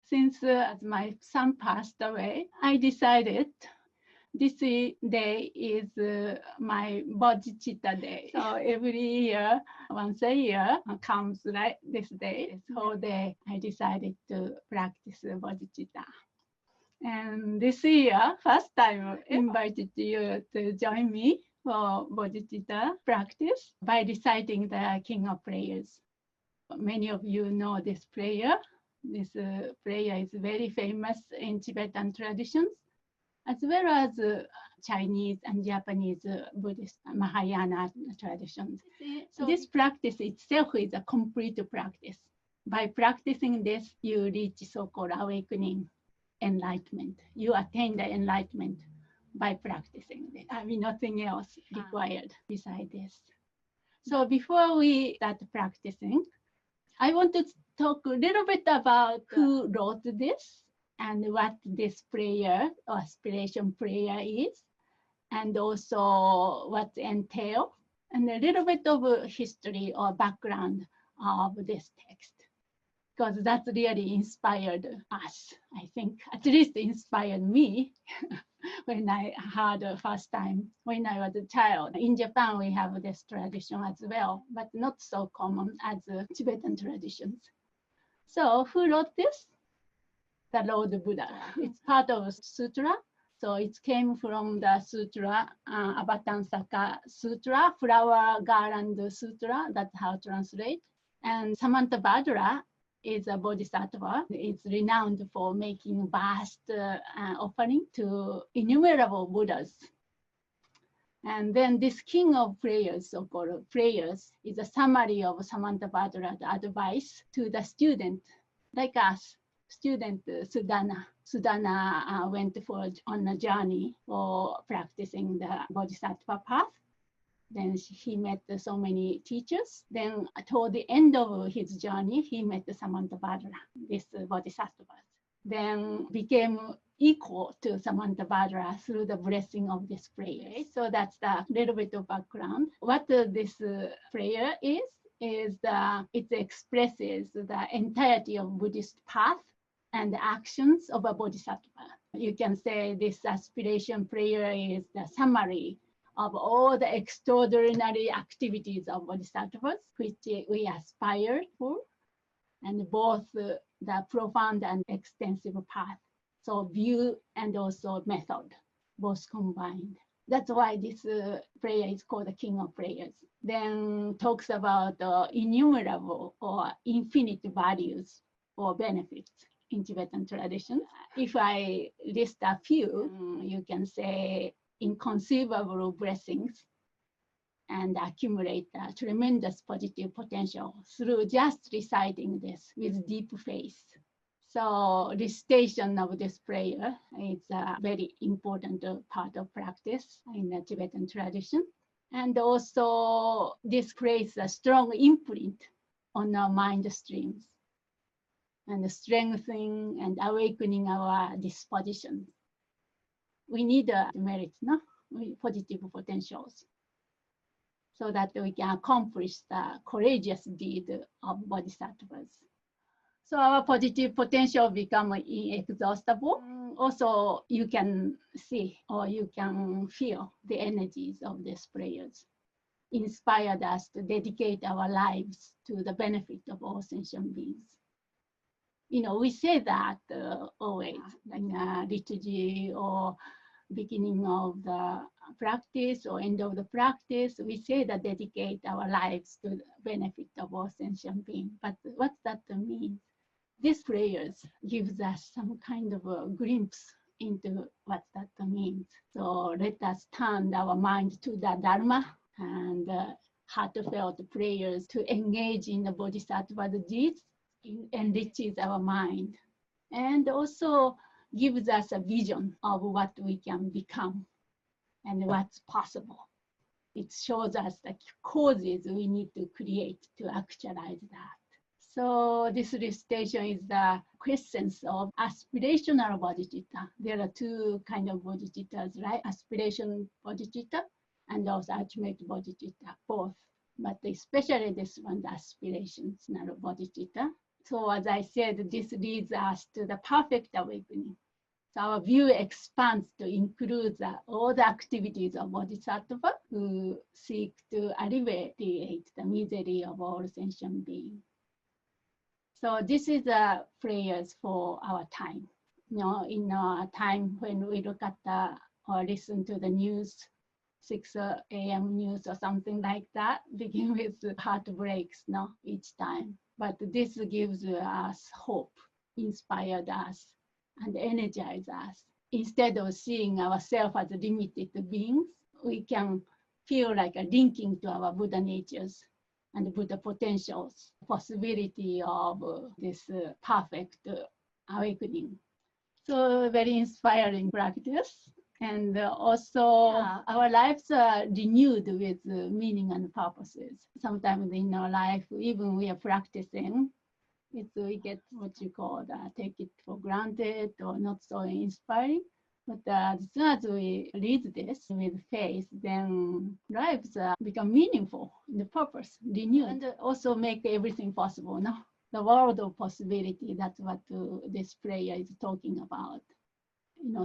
Since as my son passed away, I decided this day is my bodhicitta day. So every year, once a year, comes like this day, this whole day, I decided to practice bodhicitta. And this year, first time invited you to join me for bodhicitta practice by reciting the King of Prayers. Many of you know this prayer. This prayer is very famous in Tibetan traditions, as well as Chinese and Japanese Buddhist Mahayana traditions. So this practice itself is a complete practice. By practicing this, you reach so-called awakening, enlightenment. You attain the enlightenment by practicing this. I mean, nothing else required beside this. So before we start practicing, I want to talk a little bit about who wrote this and what this prayer or aspiration prayer is, and also what entail, and a little bit of a history or background of this text, because that really inspired us, I think, at least inspired me when I heard the first time when I was a child. In Japan, we have this tradition as well, but not so common as Tibetan traditions. So who wrote this? The Lord Buddha. It's part of sutra. So it came from the sutra, Avatamsaka Sutra, Flower Garland Sutra, that's how to translate. And Samantabhadra is a bodhisattva. It's renowned for making vast offering to innumerable Buddhas. And then this king of prayers, so-called prayers, is a summary of Samantabhadra's advice to the student, like us, student Sudana. Sudana went on a journey for practicing the bodhisattva path. Then he met so many teachers. Then toward the end of his journey, he met Samantabhadra, this bodhisattva. Then became equal to Samantabhadra through the blessing of this prayer. So that's the little bit of background. What this prayer is it expresses the entirety of Buddhist path and the actions of a bodhisattva. You can say this aspiration prayer is the summary of all the extraordinary activities of bodhisattvas, which we aspire for, and both the profound and extensive path. So view and also method, both combined. That's why this prayer is called the King of Prayers. Then talks about innumerable or infinite values or benefits in Tibetan tradition. If I list a few, you can say inconceivable blessings and accumulate a tremendous positive potential through just reciting this with deep faith. So recitation of this prayer is a very important part of practice in the Tibetan tradition. And also this creates a strong imprint on our mind streams and strengthening and awakening our disposition. We need merits, no? Positive potentials, so that we can accomplish the courageous deed of bodhisattvas. So our positive potential become inexhaustible. Also, you can see or you can feel the energies of these prayers inspired us to dedicate our lives to the benefit of all sentient beings. You know, we say that always, like liturgy or beginning of the practice or end of the practice, we say that dedicate our lives to the benefit of all sentient beings. But what that means? These prayers gives us some kind of a glimpse into what that means. So let us turn our mind to the Dharma and heartfelt prayers to engage in the Bodhisattva's deeds. It enriches our mind and also gives us a vision of what we can become and what's possible. It shows us the causes we need to create to actualize that. So this recitation is the quintessence of aspirational bodhicitta. There are two kinds of bodhicittas, right? Aspiration bodhicitta and also ultimate bodhicitta, both. But especially this one, the aspirational bodhicitta. So as I said, this leads us to the perfect awakening. So our view expands to include all the activities of bodhisattva who seek to alleviate the misery of all sentient beings. So this is the prayers for our time. In our time when we look at or listen to the news, 6 a.m. news or something like that, begin with heartbreaks each time. But this gives us hope, inspired us, and energize us. Instead of seeing ourselves as limited beings, we can feel like a linking to our Buddha natures and Buddha potentials, possibility of this perfect awakening. So very inspiring practice. And also our lives are renewed with meaning and purposes. Sometimes in our life, even we are practicing, we get what you call take it for granted or not so inspiring. But as soon as we read this with faith, then lives become meaningful, the purpose, renewed, and also make everything possible. No? The world of possibility, that's what this prayer is talking about.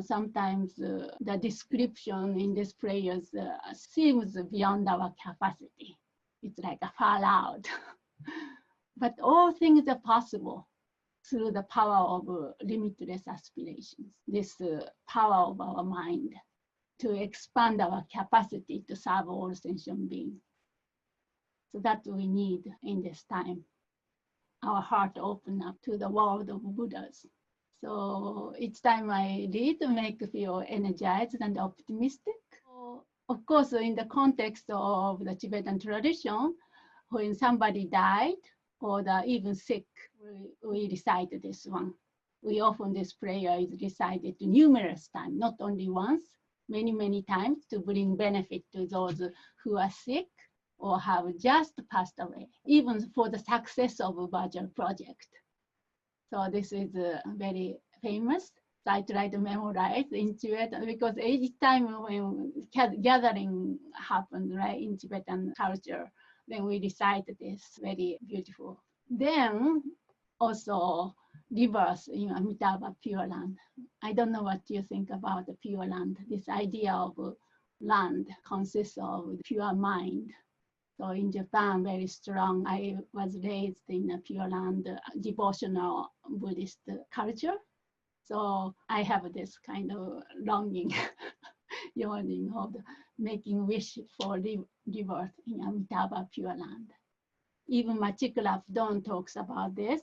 Sometimes the description in these prayers seems beyond our capacity. It's like a far out. But all things are possible through the power of limitless aspirations, this power of our mind to expand our capacity to serve all sentient beings. So that we need in this time. Our heart open up to the world of Buddhas. So each time I read, make me feel energized and optimistic. Of course, in the context of the Tibetan tradition, when somebody died or even sick, we recite this one. We often, this prayer is recited numerous times, not only once, many, many times to bring benefit to those who are sick or have just passed away, even for the success of a Virtual project. So this is very famous. So I try to memorize in Tibetan because each time when gathering happens, right, in Tibetan culture, then we recite this, very beautiful. Then also rivers in Amitabha Pure Land. I don't know what you think about the Pure Land. This idea of land consists of pure mind. So in Japan, very strong. I was raised in a Pure Land devotional Buddhist culture. So I have this kind of longing, yearning of making wish for rebirth in Amitabha Pure Land. Even Machikla Dawn talks about this.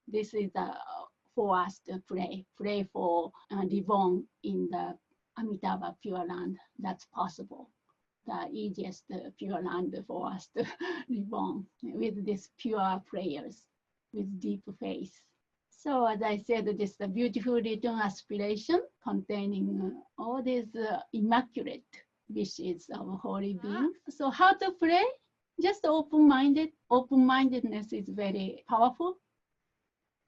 This is for us to pray for reborn in the Amitabha Pure Land. That's possible. The easiest Pure Land for us to reborn with these pure prayers, with deep faith. So as I said, this is a beautiful written aspiration containing all these immaculate wishes of holy beings. So how to pray? Just open-minded. Open-mindedness is very powerful.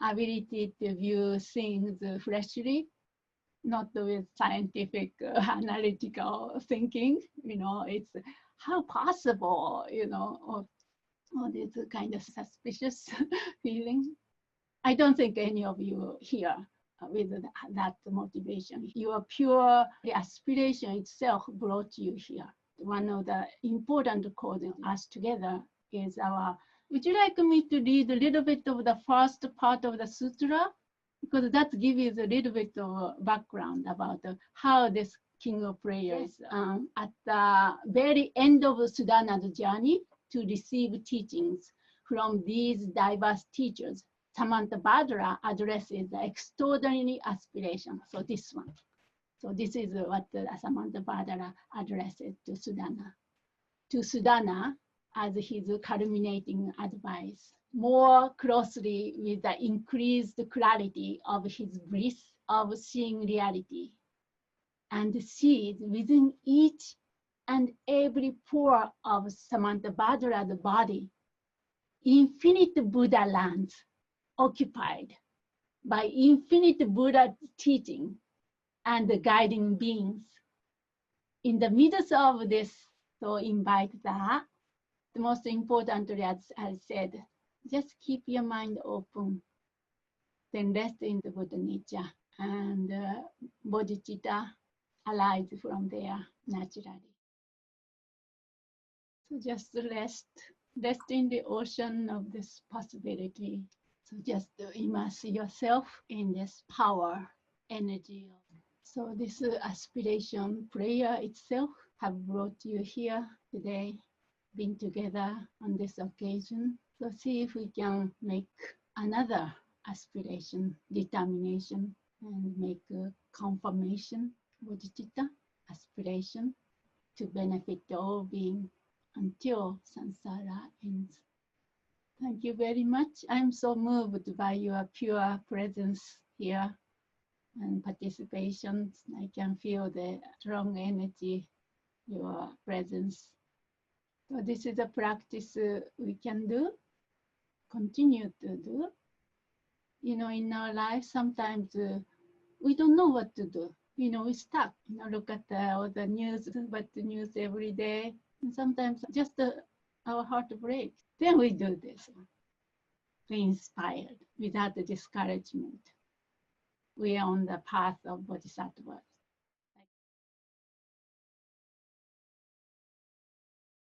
Ability to view things freshly, not with scientific, analytical thinking. It's how possible, all these kind of suspicious feelings. I don't think any of you here with that motivation. Your pure aspiration itself brought you here. One of the important causes us together is our. Would you like me to read a little bit of the first part of the sutra? Because that gives you a little bit of background about how this King of Prayers, at the very end of Sudana's journey to receive teachings from these diverse teachers, Samantabhadra addresses the extraordinary aspiration. So this one. So this is what Samantabhadra addresses to Sudana. To Sudana as his culminating advice, more closely with the increased clarity of his bliss of seeing reality, and sees within each and every pore of Samantabhadra's body infinite Buddha lands occupied by infinite Buddha teaching and the guiding beings. In the midst of this, so invite the most importantly, as I said, just keep your mind open then rest in the Buddha nature, and bodhicitta arises from there naturally. So just rest in the ocean of this possibility. So just immerse yourself in this power, energy. So this aspiration prayer itself have brought you here today, been together on this occasion. So see if we can make another aspiration, determination, and make a confirmation, bodhicitta, aspiration to benefit all beings until samsara ends. Thank you very much. I'm so moved by your pure presence here and participation. I can feel the strong energy, your presence. So this is a practice we can do, continue to do. You know, in our life, sometimes we don't know what to do. You know, we stuck. You know, look at all the news, but the news every day. And sometimes just our heart breaks. Then we do this. We inspired without the discouragement. We are on the path of bodhisattva